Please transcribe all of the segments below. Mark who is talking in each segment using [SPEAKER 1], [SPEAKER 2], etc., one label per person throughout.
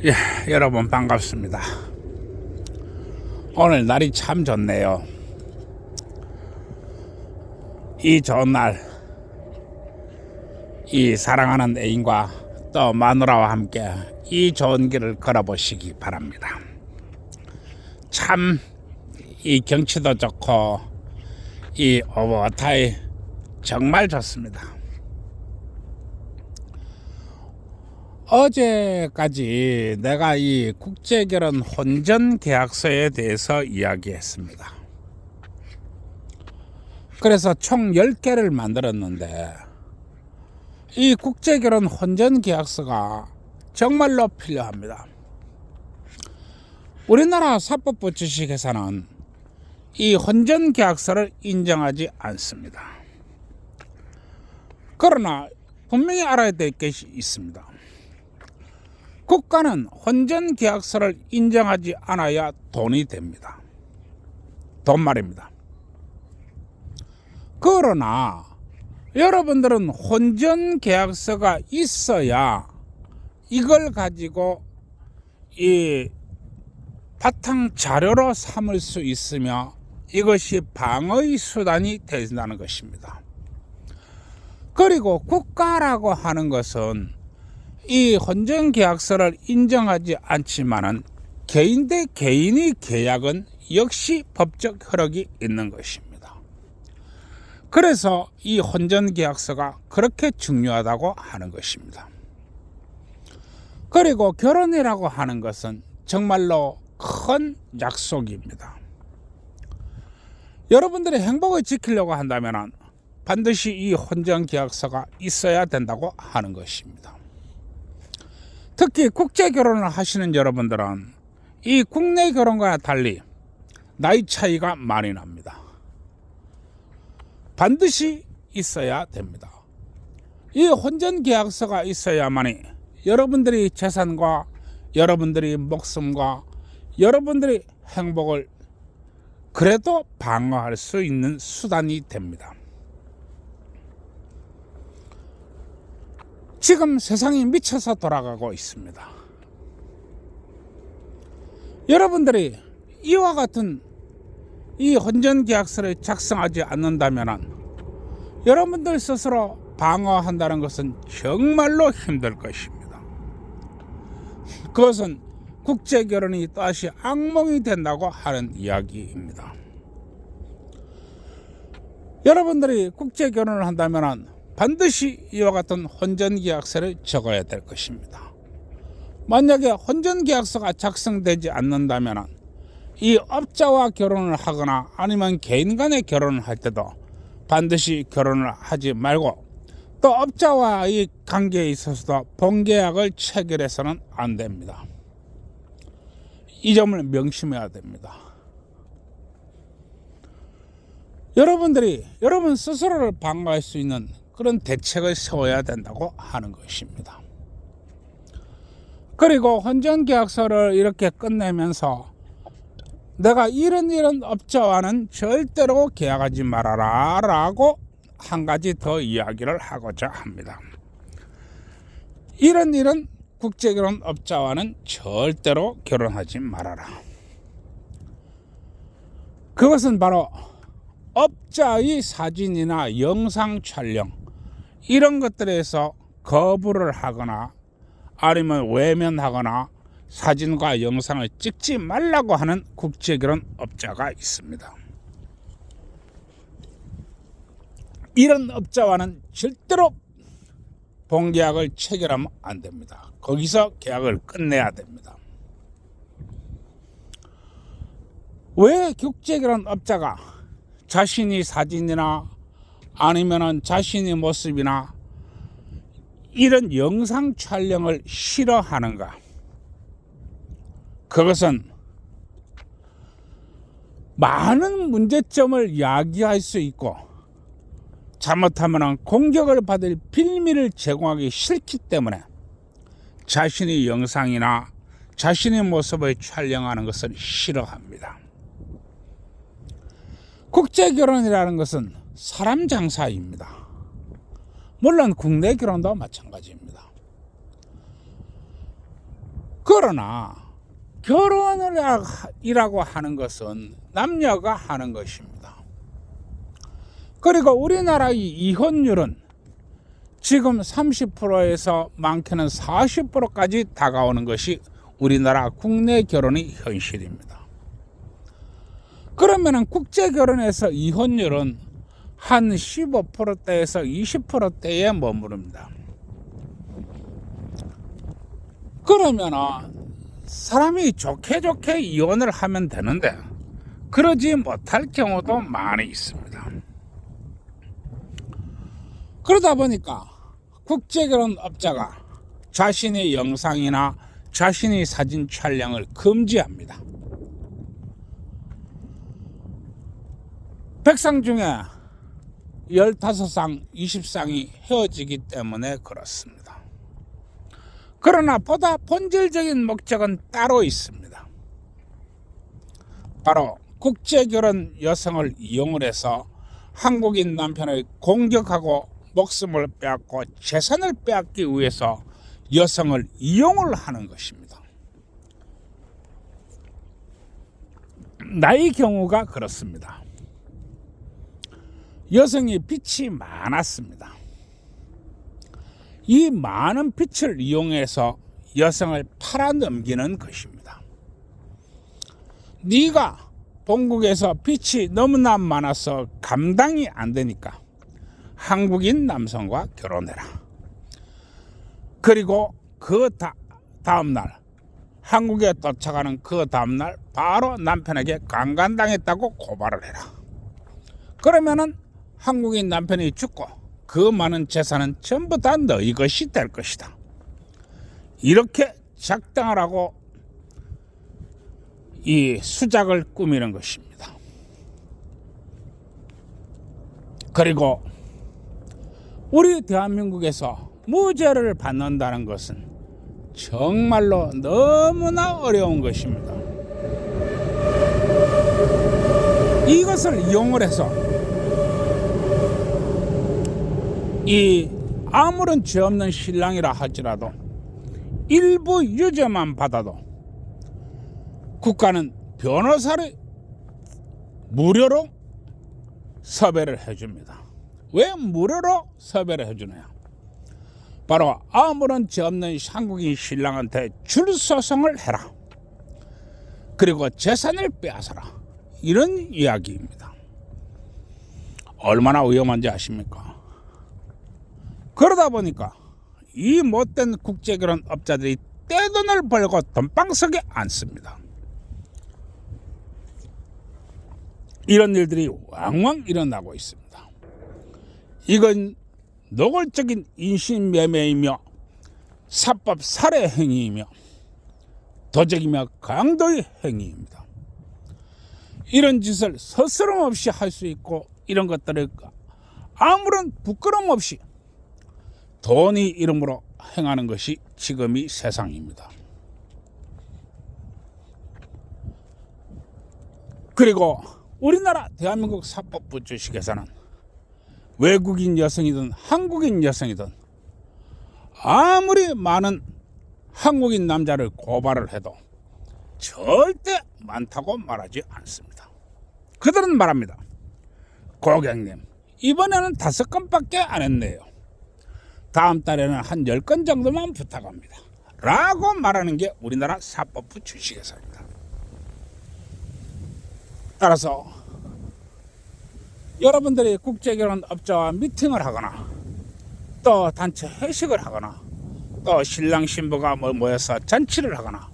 [SPEAKER 1] 예, 여러분 반갑습니다. 오늘 날이 참 좋네요. 이 좋은 날, 이 사랑하는 애인과 또 마누라와 함께 이 좋은 길을 걸어보시기 바랍니다. 참 이 경치도 좋고 이 오버타이 정말 좋습니다. 어제까지 내가 이 국제결혼 혼전계약서에 대해서 이야기했습니다. 그래서 총 10개를 만들었는데 이 국제결혼 혼전계약서가 정말로 필요합니다. 우리나라 사법부 주식회사는 이 혼전계약서를 인정하지 않습니다. 그러나 분명히 알아야 될 것이 있습니다. 국가는 혼전계약서를 인정하지 않아야 돈이 됩니다. 돈 말입니다. 그러나 여러분들은 혼전계약서가 있어야 이걸 가지고 이 바탕 자료로 삼을 수 있으며 이것이 방어의 수단이 된다는 것입니다. 그리고 국가라고 하는 것은 이 혼전계약서를 인정하지 않지만은 개인 대 개인의 계약은 역시 법적 효력이 있는 것입니다. 그래서 이 혼전계약서가 그렇게 중요하다고 하는 것입니다. 그리고 결혼이라고 하는 것은 정말로 큰 약속입니다. 여러분들의 행복을 지키려고 한다면 반드시 이 혼전계약서가 있어야 된다고 하는 것입니다. 특히 국제결혼을 하시는 여러분들은 이 국내 결혼과 달리 나이 차이가 많이 납니다. 반드시 있어야 됩니다. 이 혼전계약서가 있어야만이 여러분들의 재산과 여러분들의 목숨과 여러분들의 행복을 그래도 방어할 수 있는 수단이 됩니다. 지금 세상이 미쳐서 돌아가고 있습니다. 여러분들이 이와 같은 이 혼전계약서를 작성하지 않는다면 여러분들 스스로 방어한다는 것은 정말로 힘들 것입니다. 그것은 국제결혼이 또다시 악몽이 된다고 하는 이야기입니다. 여러분들이 국제결혼을 한다면 반드시 이와 같은 혼전계약서를 적어야 될 것입니다. 만약에 혼전계약서가 작성되지 않는다면 이 업자와 결혼을 하거나 아니면 개인 간의 결혼을 할 때도 반드시 결혼을 하지 말고 또 업자와의 관계에 있어서도 본계약을 체결해서는 안 됩니다. 이 점을 명심해야 됩니다. 여러분들이 여러분 스스로를 방어할 수 있는 그런 대책을 세워야 된다고 하는 것입니다. 그리고 혼전계약서를 이렇게 끝내면서 내가 이런 업자와는 절대로 계약하지 말아라 라고 한 가지 더 이야기를 하고자 합니다. 이런 국제결혼 업자와는 절대로 결혼하지 말아라. 그것은 바로 업자의 사진이나 영상 촬영 이런 것들에서 거부를 하거나 아니면 외면하거나 사진과 영상을 찍지 말라고 하는 국제결혼 업자가 있습니다. 이런 업자와는 절대로 본계약을 체결하면 안 됩니다. 거기서 계약을 끝내야 됩니다. 왜 국제결혼 업자가 자신이 사진이나 아니면 자신의 모습이나 이런 영상 촬영을 싫어하는가? 그것은 많은 문제점을 야기할 수 있고 잘못하면 공격을 받을 빌미를 제공하기 싫기 때문에 자신의 영상이나 자신의 모습을 촬영하는 것을 싫어합니다. 국제결혼이라는 것은 사람 장사입니다. 물론 국내 결혼도 마찬가지입니다. 그 그러나 결혼이라고 하는 것은 남녀가 하는 것입니다. 그리고 우리나라의 이혼율은 지금 30%에서 많게는 40%까지 다가오는 것이 우리나라 국내 결혼의 현실입니다. 그러면 국제 결혼에서 이혼율은 한 15%대에서 20%대에 머무릅니다. 그러면 사람이 좋게 이혼을 하면 되는데 그러지 못할 경우도 많이 있습니다. 그러다 보니까 국제결혼업자가 자신의 영상이나 자신의 사진 촬영을 금지합니다. 100상 중에 15상, 20상이 헤어지기 때문에 그렇습니다. 그러나 보다 본질적인 목적은 따로 있습니다. 바로 국제결혼 여성을 이용을 해서 한국인 남편을 공격하고 목숨을 빼앗고 재산을 빼앗기 위해서 여성을 이용을 하는 것입니다. 나의 경우가 그렇습니다. 여성이 빚이 많았습니다. 이 많은 빚을 이용해서 여성을 팔아넘기는 것입니다. 네가 본국에서 빚이 너무나 많아서 감당이 안 되니까 한국인 남성과 결혼해라. 그리고 그 다음날 한국에 도착하는 그 다음날 바로 남편에게 강간당했다고 고발을 해라. 그러면은 한국인 남편이 죽고 그 많은 재산은 전부 다 너희 것이 될 것이다. 이렇게 작당을 하고 이 수작을 꾸미는 것입니다. 그리고 우리 대한민국에서 무죄를 받는다는 것은 정말로 너무나 어려운 것입니다. 이것을 이용을 해서 이 아무런 죄 없는 신랑이라 할지라도 일부 유죄만 받아도 국가는 변호사를 무료로 섭외를 해줍니다. 왜 무료로 섭외를 해주느냐? 바로 아무런 죄 없는 한국인 신랑한테 줄소송을 해라. 그리고 재산을 빼앗아라. 이런 이야기입니다. 얼마나 위험한지 아십니까? 그러다 보니까 이 못된 국제결혼 업자들이 떼돈을 벌고 돈방석에 앉습니다. 이런 일들이 왕왕 일어나고 있습니다. 이건 노골적인 인신매매이며 사법 살해 행위이며 도적이며 강도의 행위입니다. 이런 짓을 서스럼 없이 할 수 있고 이런 것들을 아무런 부끄럼 없이 돈의 이름으로 행하는 것이 지금의 세상입니다. 그리고 우리나라 대한민국 사법부 주식에서는 외국인 여성이든 한국인 여성이든 아무리 많은 한국인 남자를 고발을 해도 절대 많다고 말하지 않습니다. 그들은 말합니다. 고객님, 이번에는 5건밖에 안 했네요. 다음 달에는 한 10건 정도만 부탁합니다. 라고 말하는 게 우리나라 사법부 주식회사입니다. 따라서 여러분들이 국제결혼 업자와 미팅을 하거나 또 단체 회식을 하거나 또 신랑 신부가 모여서 잔치를 하거나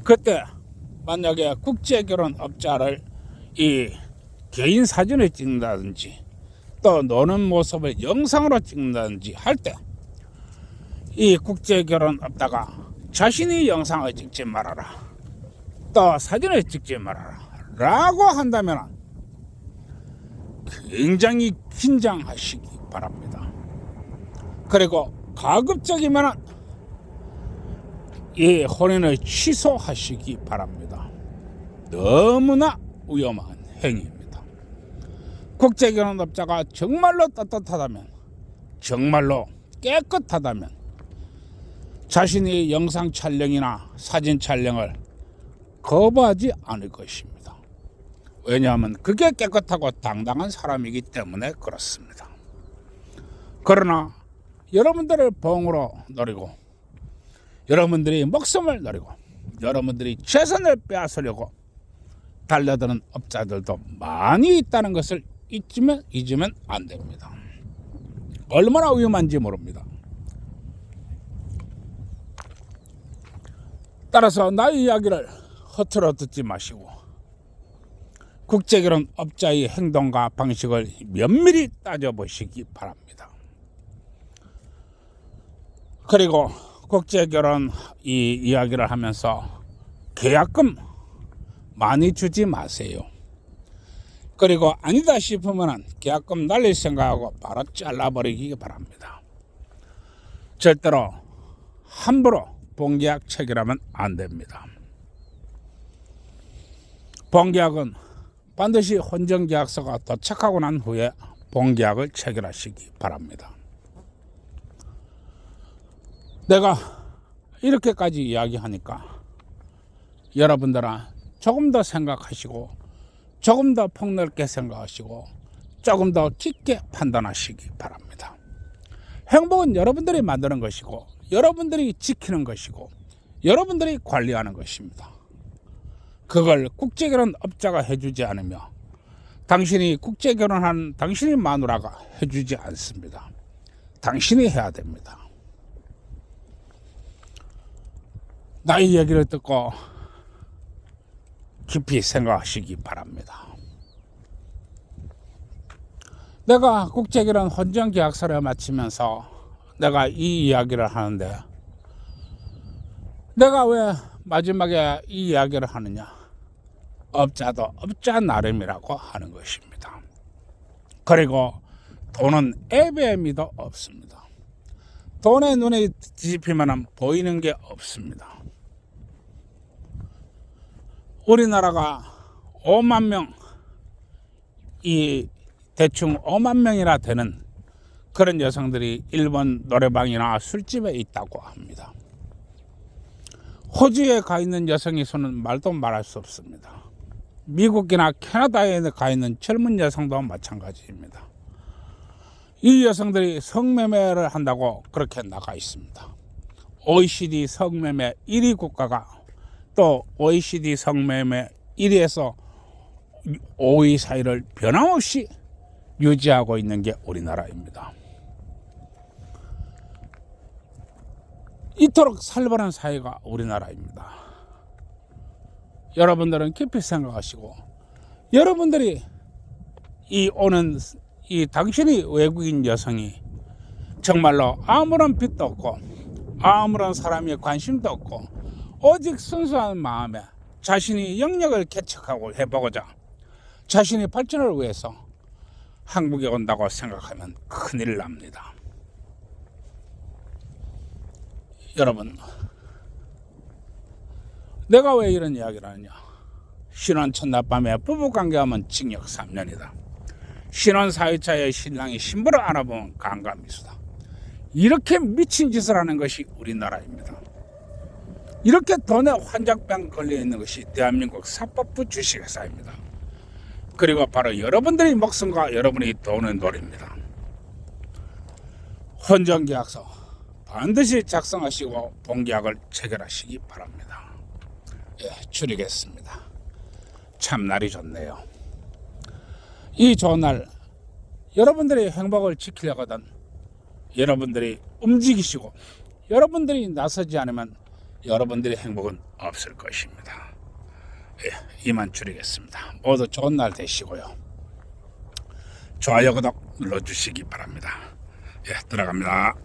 [SPEAKER 1] 그때 만약에 국제결혼 업자를 이 개인 사진을 찍는다든지 또 노는 모습을 영상으로 찍는다든지 할 때 이 국제결혼 업자가 자신이 영상을 찍지 말아라 또 사진을 찍지 말아라 라고 한다면 굉장히 긴장하시기 바랍니다. 그리고 가급적이면 이 혼인을 취소하시기 바랍니다. 너무나 위험한 행위입니다. 국제결혼업자가 정말로 떳떳하다면 정말로 깨끗하다면 자신이 영상 촬영이나 사진 촬영을 거부하지 않을 것입니다. 왜냐하면 그게 깨끗하고 당당한 사람이기 때문에 그렇습니다. 그러나 여러분들을 봉으로 노리고 여러분들이 목숨을 노리고 여러분들이 재산을 빼앗으려고 달려드는 업자들도 많이 있다는 것을 잊으면 안 됩니다. 얼마나 위험한지 모릅니다. 따라서 나의 이야기를 허투루 듣지 마시고 국제결혼 업자의 행동과 방식을 면밀히 따져보시기 바랍니다. 그리고 국제결혼 이 이야기를 하면서 계약금 많이 주지 마세요. 그리고 아니다 싶으면 계약금 날릴 생각하고 바로 잘라버리기 바랍니다. 절대로 함부로 본계약 체결하면 안 됩니다. 본계약은 반드시 혼전계약서가 도착하고 난 후에 본계약을 체결하시기 바랍니다. 내가 이렇게까지 이야기하니까 여러분들은 조금 더 생각하시고 조금 더 폭넓게 생각하시고 조금 더 깊게 판단하시기 바랍니다. 행복은 여러분들이 만드는 것이고 여러분들이 지키는 것이고 여러분들이 관리하는 것입니다. 그걸 국제결혼 업자가 해주지 않으며 당신이 국제결혼한 당신의 마누라가 해주지 않습니다. 당신이 해야 됩니다. 나의 얘기를 듣고 깊이 생각하시기 바랍니다. 내가 국제결혼 혼전계약서를 마치면서 내가 이 이야기를 하는데 내가 왜 마지막에 이 이야기를 하느냐? 업자도 업자 나름이라고 하는 것입니다. 그리고 돈은 애배미도 없습니다. 돈에 눈에 뒤집히면 보이는 게 없습니다. 우리나라가 5만 명, 대충 5만 명이나 되는 그런 여성들이 일본 노래방이나 술집에 있다고 합니다. 호주에 가 있는 여성의 수는 말도 말할 수 없습니다. 미국이나 캐나다에 가 있는 젊은 여성도 마찬가지입니다. 이 여성들이 성매매를 한다고 그렇게 나가 있습니다. OECD 성매매 1위 국가가 또 OECD 성매매 1위에서 5위 사이를 변함없이 유지하고 있는 게 우리나라입니다. 이토록 살벌한 사회가 우리나라입니다. 여러분들은 깊이 생각하시고 여러분들이 당신이 외국인 여성이 정말로 아무런 빚도 없고 아무런 사람의 관심도 없고 오직 순수한 마음에 자신이 영역을 개척하고 해보고자 자신의 발전을 위해서 한국에 온다고 생각하면 큰일 납니다. 여러분, 내가 왜 이런 이야기를 하느냐? 신혼 첫날 밤에 부부관계하면 징역 3년이다. 신혼 4일차에 신랑이 신부를 알아보면 강간미수다. 이렇게 미친 짓을 하는 것이 우리나라입니다. 이렇게 돈에 환장병 걸려있는 것이 대한민국 사법부 주식회사입니다. 그리고 바로 여러분들의 목숨과 여러분의 돈의 놀입니다. 혼전계약서 반드시 작성하시고 본계약을 체결하시기 바랍니다. 줄이겠습니다. 참 날이 좋네요. 이 좋은 날 여러분들의 행복을 지키려거든 여러분들이 움직이시고 여러분들이 나서지 않으면 여러분들의 행복은 없을 것입니다. 이만 줄이겠습니다. 모두 좋은 날 되시고요. 좋아요, 구독 눌러주시기 바랍니다. 들어갑니다.